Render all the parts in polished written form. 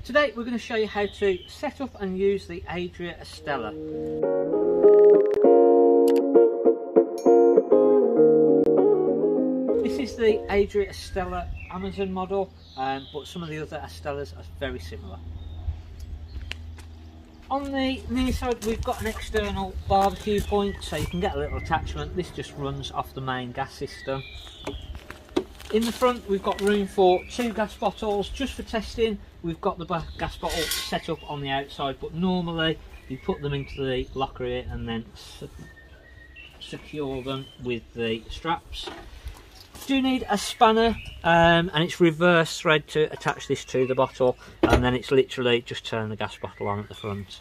Today we're going to show you how to set up and use the Adria Astella. This is the Adria Astella Amazon model, but some of the other Astellas are very similar. On the near side we've got an external barbecue point, so you can get a little attachment. This just runs off the main gas system. In the front we've got room for 2 gas bottles just for testing. We've got the gas bottle set up on the outside, but normally you put them into the locker here and then secure them with the straps. You do need a spanner, and it's reverse thread to attach this to the bottle, and then it's literally just turn the gas bottle on at the front.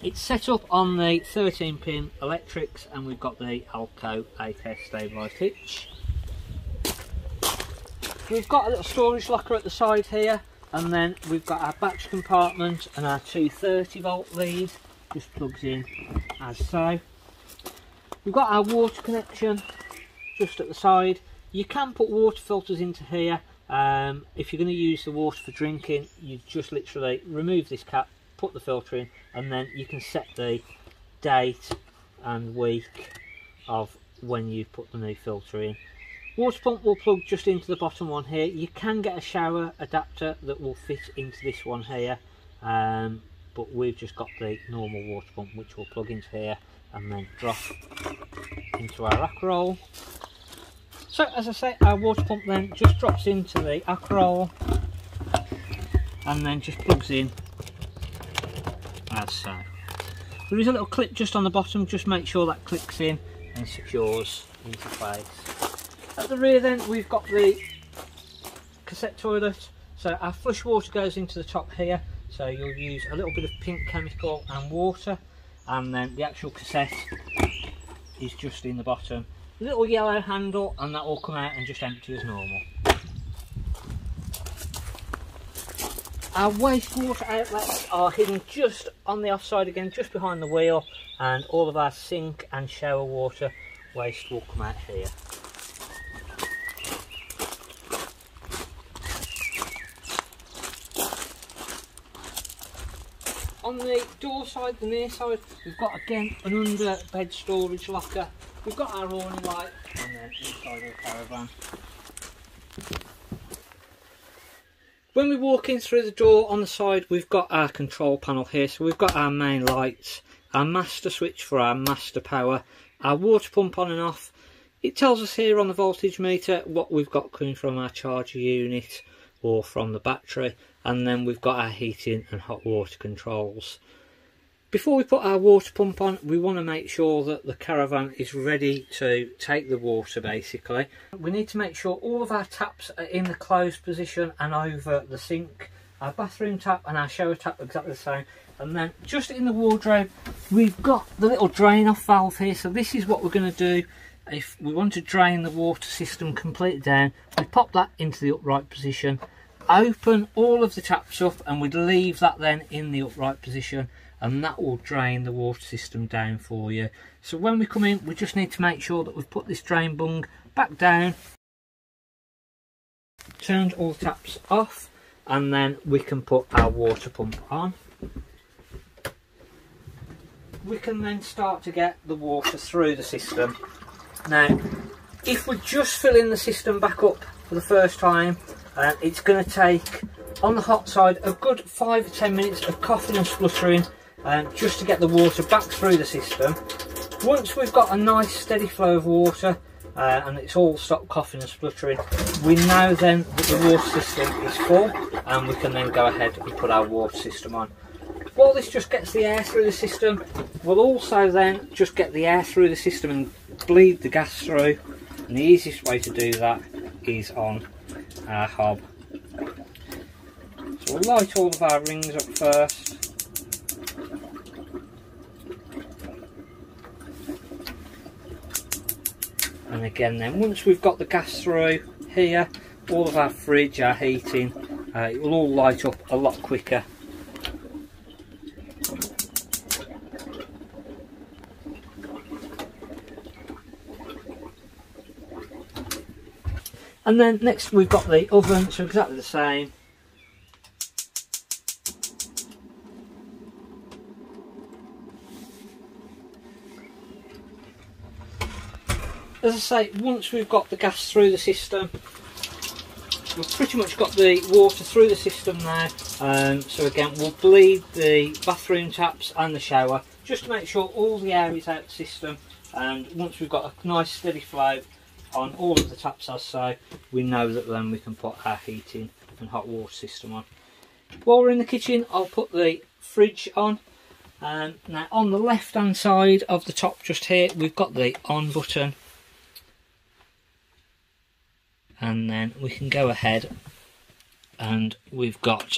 It's set up on the 13-pin electrics, and we've got the Alco 8S stabilised hitch. We've got a little storage locker at the side here, and then we've got our batch compartment and our 230-volt lead just plugs in as so. We've got our water connection just at the side. You can put water filters into here. If you're going to use the water for drinking, you just literally remove this cap, put the filter in, and then you can set the date and week of when you've put the new filter in. Water pump will plug just into the bottom one here. You can get a shower adapter that will fit into this one here, but we've just got the normal water pump which will plug into here and then drop into our rack roll. So as I say, our water pump then just drops into the rack roll and then just plugs in as so. There is a little clip just on the bottom, just make sure that clicks in and secures into place. At the rear then we've got the cassette toilet, so our flush water goes into the top here, so you'll use a little bit of pink chemical and water, and then the actual cassette is just in the bottom. A little yellow handle, and that will come out and just empty as normal. Our wastewater outlets are hidden just on the offside again, just behind the wheel, and all of our sink and shower water waste will come out here. On the door side, the near side, we've got again an under bed storage locker. We've got our awning light, and then inside the Caravan. When we walk in through the door on the side, we've got our control panel here. So we've got our main lights, our master switch for our master power, our water pump on and off. It tells us here on the voltage meter what we've got coming from our charger unit or from the battery, and then we've got our heating and hot water controls. Before we put our water pump on, we want to make sure that the Caravan is ready to take the water basically. We need to make sure all of our taps are in the closed position and over the sink. Our bathroom tap and our shower tap are exactly the same. And then just in the wardrobe, we've got the little drain off valve here. So this is what we're going to do. If we want to drain the water system completely down, we pop that into the upright position, open all of the taps up, and we'd leave that then in the upright position, and that will drain the water system down for you. So when we come in, we just need to make sure that we've put this drain bung back down, turned all the taps off, and then we can put our water pump on. We can then start to get the water through the system. Now, if we're just filling the system back up for the first time, it's going to take, on the hot side, a good 5 or 10 minutes of coughing and spluttering just to get the water back through the system. Once we've got a nice steady flow of water and it's all stopped coughing and spluttering, we know then that the water system is full, and we can then go ahead and put our water system on. While this just gets the air through the system, we'll also then just get the air through the system and bleed the gas through, and the easiest way to do that is on our hob. So we'll light all of our rings up first. And again then, once we've got the gas through here, all of our fridge, our heating, it will all light up a lot quicker. And then next we've got the oven, so exactly the same. as I say, once we've got the gas through the system, we've pretty much got the water through the system now. So again, we'll bleed the bathroom taps and the shower just to make sure all the air is out the system. And once we've got a nice steady flow on all of the taps, as so, we know that then we can put our heating and hot water system on. While we're in the kitchen, I'll put the fridge on. Now on the left hand side of the top just here, we've got the on button, and then we can go ahead and we've got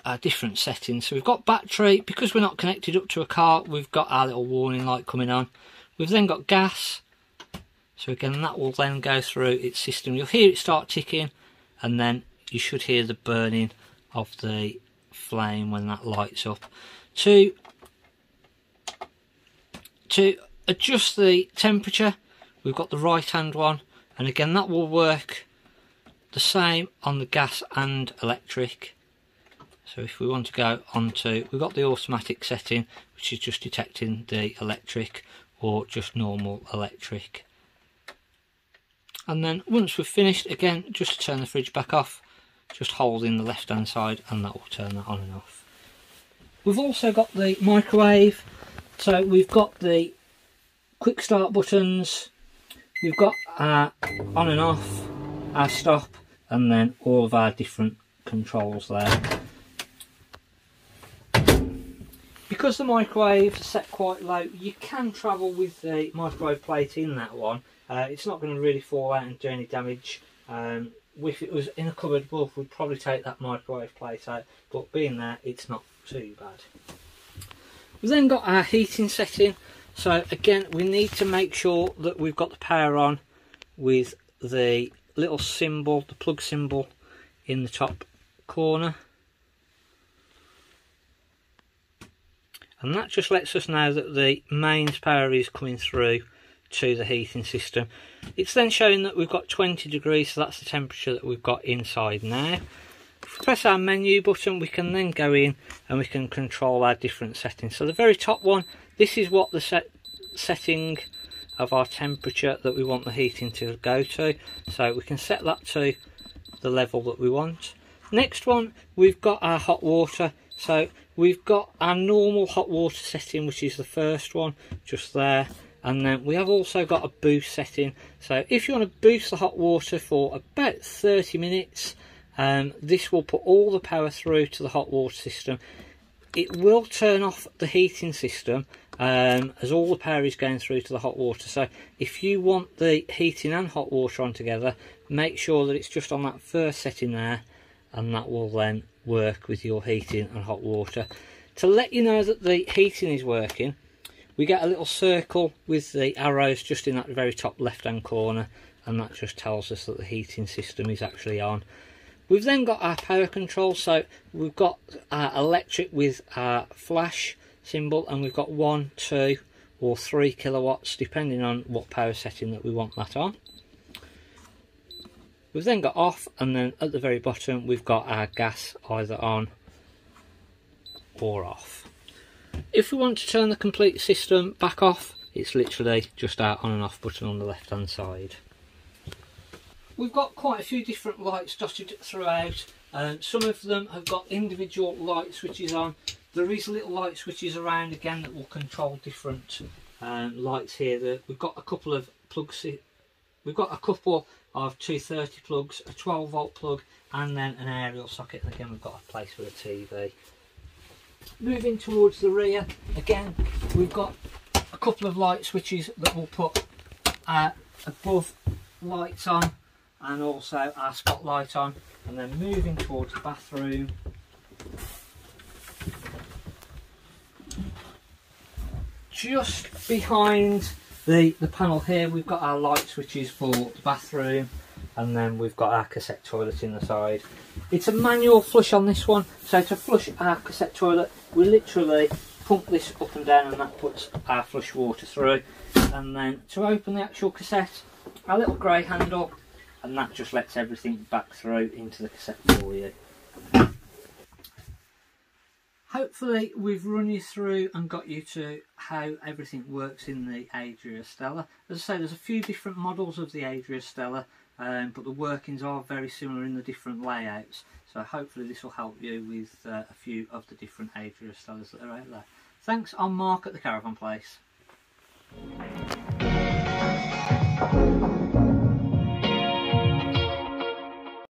our different settings. So we've got battery. Because we're not connected up to a car, we've got our little warning light coming on. We've then got gas, so again that will then go through its system. You'll hear it start ticking, and then you should hear the burning of the flame when that lights up. To adjust the temperature, we've got the right hand one, and again that will work the same on the gas and electric. So if we want to go onto, we've got the automatic setting, which is just detecting the electric or just normal electric. And then once we've finished, again, just to turn the fridge back off, just hold in the left hand side and that will turn that on and off. We've also got the microwave, so we've got the quick start buttons, we've got our on and off, our stop, and then all of our different controls there. Because the microwave is set quite low, you can travel with the microwave plate in that one. It's not going to really fall out and do any damage. If it was in a cupboard above, we'd probably take that microwave plate out, but being there, it's not too bad. We've then got our heating setting. So again, we need to make sure that we've got the power on with the little symbol, the plug symbol in the top corner. And that just lets us know that the mains power is coming through to the heating system. It's then showing that we've got 20 degrees, so that's the temperature that we've got inside now. If we press our menu button, we can then go in and we can control our different settings. So the very top one, this is what the setting of our temperature that we want the heating to go to. So we can set that to the level that we want. Next one, we've got our hot water. So we've got our normal hot water setting, which is the first one, just there. And then we have also got a boost setting. So if you want to boost the hot water for about 30 minutes, this will put all the power through to the hot water system. It will turn off the heating system as all the power is going through to the hot water. So if you want the heating and hot water on together, make sure that it's just on that first setting there, and that will then work with your heating and hot water. To let you know that the heating is working, we get a little circle with the arrows just in that very top left hand corner, and that just tells us that the heating system is actually on. We've then got our power control, so we've got our electric with our flash symbol, and we've got 1, 2 or 3 kilowatts depending on what power setting that we want that on. We've then got off, and then at the very bottom we've got our gas either on or off. If we want to turn the complete system back off, it's literally just our on and off button on the left hand side. We've got quite a few different lights dotted throughout. Some of them have got individual light switches on. There is little light switches around again that will control different lights here. We've got a couple of plugs. We've got a couple of 230 plugs, a 12 volt plug, and then an aerial socket. And again, we've got a place for a TV. Moving towards the rear, again, we've got a couple of light switches that will put above lights on, and also our spotlight on. And then moving towards the bathroom, just behind the panel here, we've got our light switches for the bathroom, and then we've got our cassette toilet in the side. It's a manual flush on this one, so to flush our cassette toilet, we literally pump this up and down, and that puts our flush water through. And then to open the actual cassette, our little grey handle, and that just lets everything back through into the cassette for you. Hopefully we've run you through and got you to how everything works in the Adria Astella. As I say, there's a few different models of the Adria Astella, but the workings are very similar in the different layouts. So hopefully this will help you with a few of the different Adria Astellas that are out there. Thanks, I'm Mark at the Caravan Place.